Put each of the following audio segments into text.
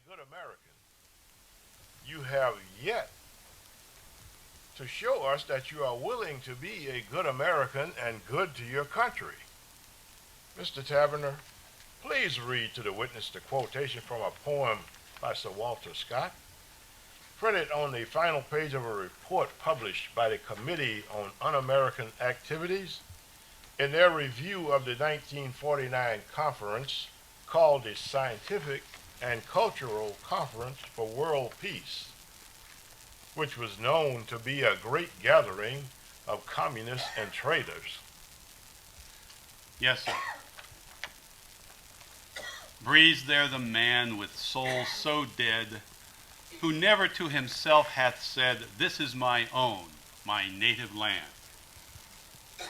a good American, you have yet to show us that you are willing to be a good American and good to your country. Mr. Taverner, please read to the witness the quotation from a poem by Sir Walter Scott, printed on the final page of a report published by the Committee on Un-American Activities in their review of the 1949 conference called the Scientific and Cultural Conference for World Peace, which was known to be a great gathering of communists and traitors. Yes, sir. Breathes there the man with soul so dead, who never to himself hath said, "This is my own, my native land,"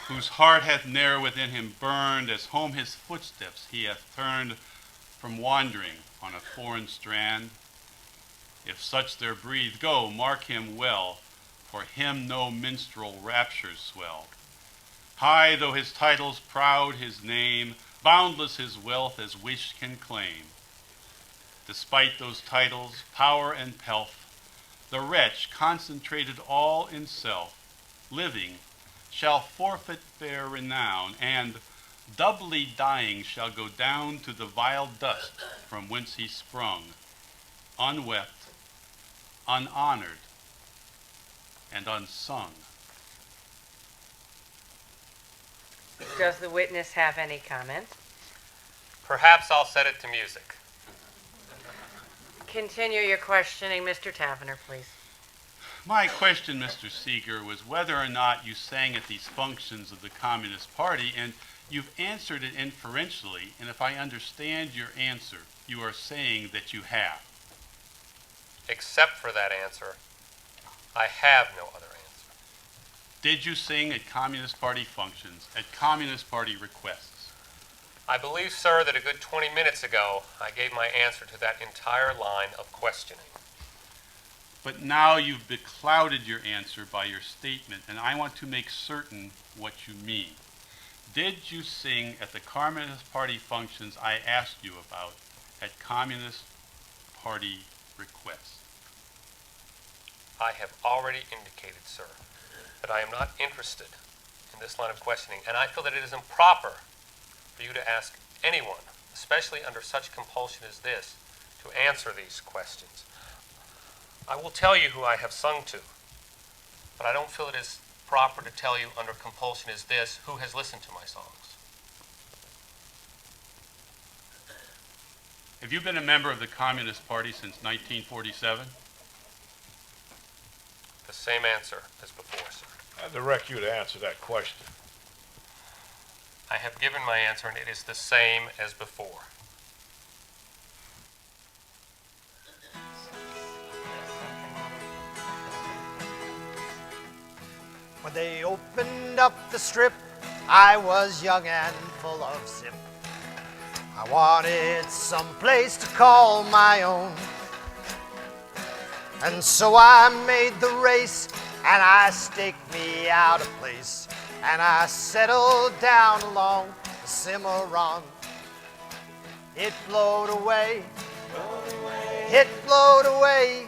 whose heart hath ne'er within him burned, as home his footsteps he hath turned from wandering on a foreign strand. If such there breathe, go, mark him well, for him no minstrel raptures swell. High though his titles, proud his name, boundless his wealth as wish can claim. Despite those titles, power and pelf, the wretch, concentrated all in self, living, shall forfeit fair renown, and, doubly dying, shall go down to the vile dust from whence he sprung, unwept, unhonored, and unsung. Does the witness have any comment? Perhaps I'll set it to music. Continue your questioning, Mr. Tavener, please. My question, Mr. Seeger, was whether or not you sang at these functions of the Communist Party, and you've answered it inferentially, and if I understand your answer, you are saying that you have. Except for that answer, I have no other answer. Did you sing at Communist Party functions, at Communist Party requests? I believe, sir, that a good 20 minutes ago, I gave my answer to that entire line of questioning. But now you've beclouded your answer by your statement, and I want to make certain what you mean. Did you sing at the Communist Party functions I asked you about at Communist Party requests? I have already indicated, sir, that I am not interested in this line of questioning, and I feel that it is improper for you to ask anyone, especially under such compulsion as this, to answer these questions. I will tell you who I have sung to, but I don't feel it is proper to tell you under compulsion as this who has listened to my songs. Have you been a member of the Communist Party since 1947? The same answer as before, sir. I direct you to answer that question. I have given my answer, and it is the same as before. When they opened up the strip, I was young and full of zip. I wanted some place to call my own. And so I made the race, and I staked me out a place, and I settled down along the Cimarron. It flowed away, it flowed away,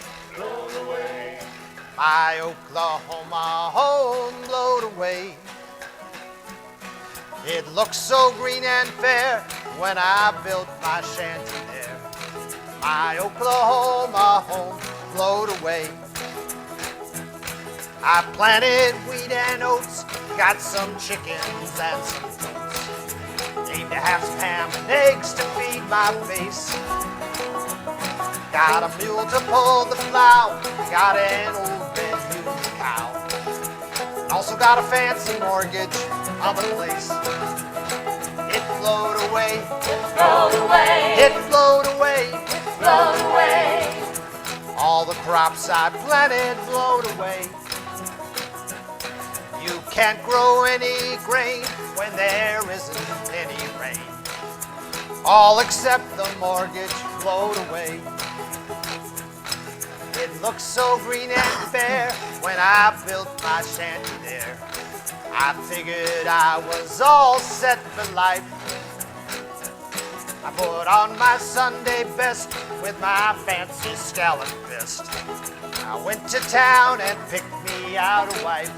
my Oklahoma home blowed away. It looked so green and fair when I built my shanty there. My Oklahoma home flowed away. I planted wheat and oats, got some chickens and some goats. Aimed to have some ham and eggs to feed my face. Got a mule to pull the plow, got an old red muley cow. Also got a fancy mortgage on the place. It flowed away, It flowed away, it flowed away. flowed away. All the crops I planted flowed away. You can't grow any grain when there isn't any rain. All except the mortgage flowed away. It looked so green and fair when I built my shanty there. I figured I was all set for life. I put on my Sunday best with my fancy scallop vest. I went to town and picked me out a wife.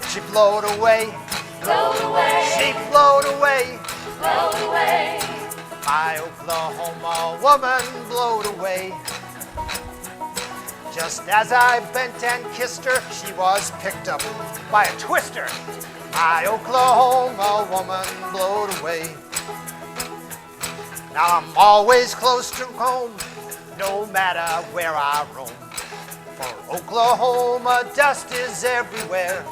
She blowed away, Blown away, she blowed away. blown away, My Oklahoma woman blowed away. Just as I bent and kissed her, she was picked up by a twister. My Oklahoma woman blowed away. Now I'm always close to home, no matter where I roam. For Oklahoma dust is everywhere.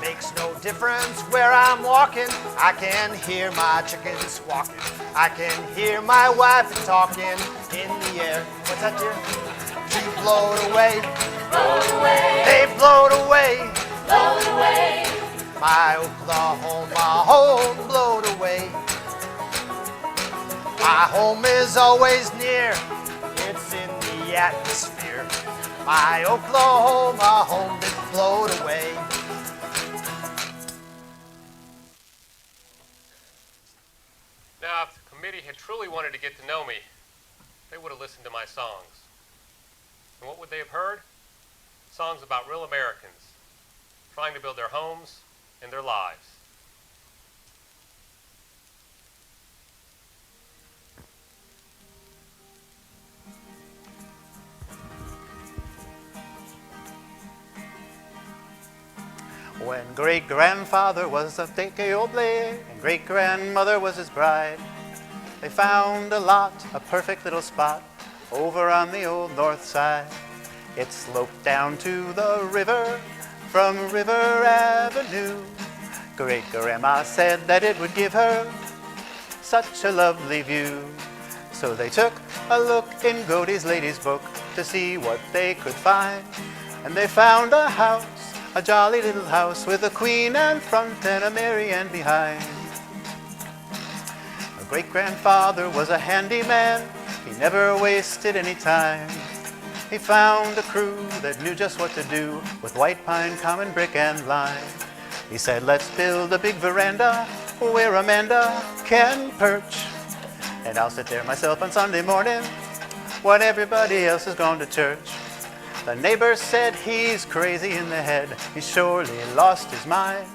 Makes no difference where I'm walking. I can hear my chickens squawking. I can hear my wife talking in the air. What's that, dear? She blowed away. blown away, They blowed away. blown away, My Oklahoma home blowed away. My home is always near. It's in the atmosphere. My Oklahoma home that blowed away. Now, if the committee had truly wanted to get to know me, they would have listened to my songs. And what would they have heard? Songs about real Americans, trying to build their homes and their lives. When great-grandfather was a old and great-grandmother was his bride, they found a lot, a perfect little spot, over on the old north side. It sloped down to the river from River Avenue. Great-grandma said that it would give her such a lovely view. So they took a look in Godey's Lady's Book to see what they could find. And they found a house, a jolly little house with a Queen Anne front and a Mary Ann behind. A great-grandfather was a handy man. He never wasted any time. He found a crew that knew just what to do with white pine, common brick, and lime. He said, let's build a big veranda where Amanda can perch. And I'll sit there myself on Sunday morning when everybody else has gone to church. The neighbors said he's crazy in the head. He surely lost his mind.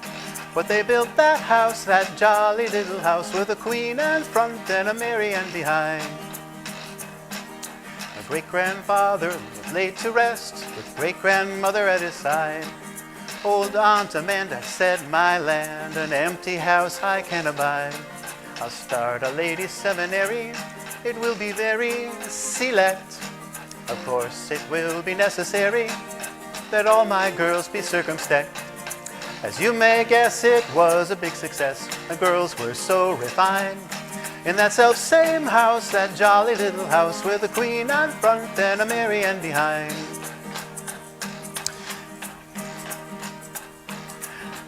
But they built that house, that jolly little house, with a Queen Anne front and a Mary Ann behind. My great-grandfather was laid to rest with great-grandmother at his side. Old Aunt Amanda said, my land, an empty house I can abide. I'll start a ladies' seminary. It will be very select. Of course, it will be necessary that all my girls be circumspect. As you may guess, it was a big success. The girls were so refined. In that self-same house, that jolly little house, with a Queen Anne front and a Mary Ann behind.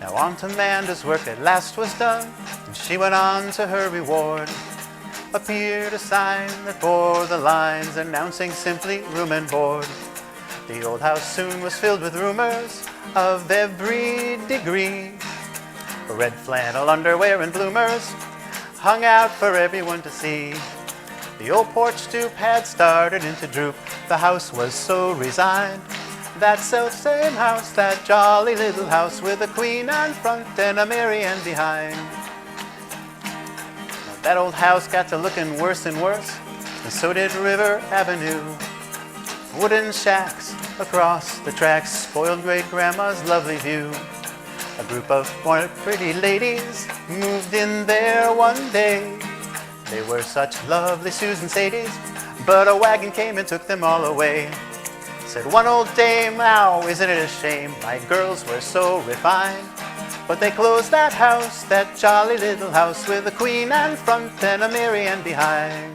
Now Aunt Amanda's work at last was done, and she went on to her reward. Appeared a sign that bore the lines announcing simply room and board. The old house soon was filled with rumors of every degree. Red flannel underwear and bloomers hung out for everyone to see. The old porch stoop had started into droop. The house was so resigned. That self-same house, that jolly little house, with a Queen Anne front and a Mary Ann behind. That old house got to looking worse and worse, and so did River Avenue. Wooden shacks across the tracks spoiled great-grandma's lovely view. A group of more pretty ladies moved in there one day. They were such lovely Susan Sadies, but a wagon came and took them all away. Said one old dame, "Ow, isn't it a shame? My girls were so refined." But they closed that house, that jolly little house, with a Queen Anne front and a Mary Ann behind.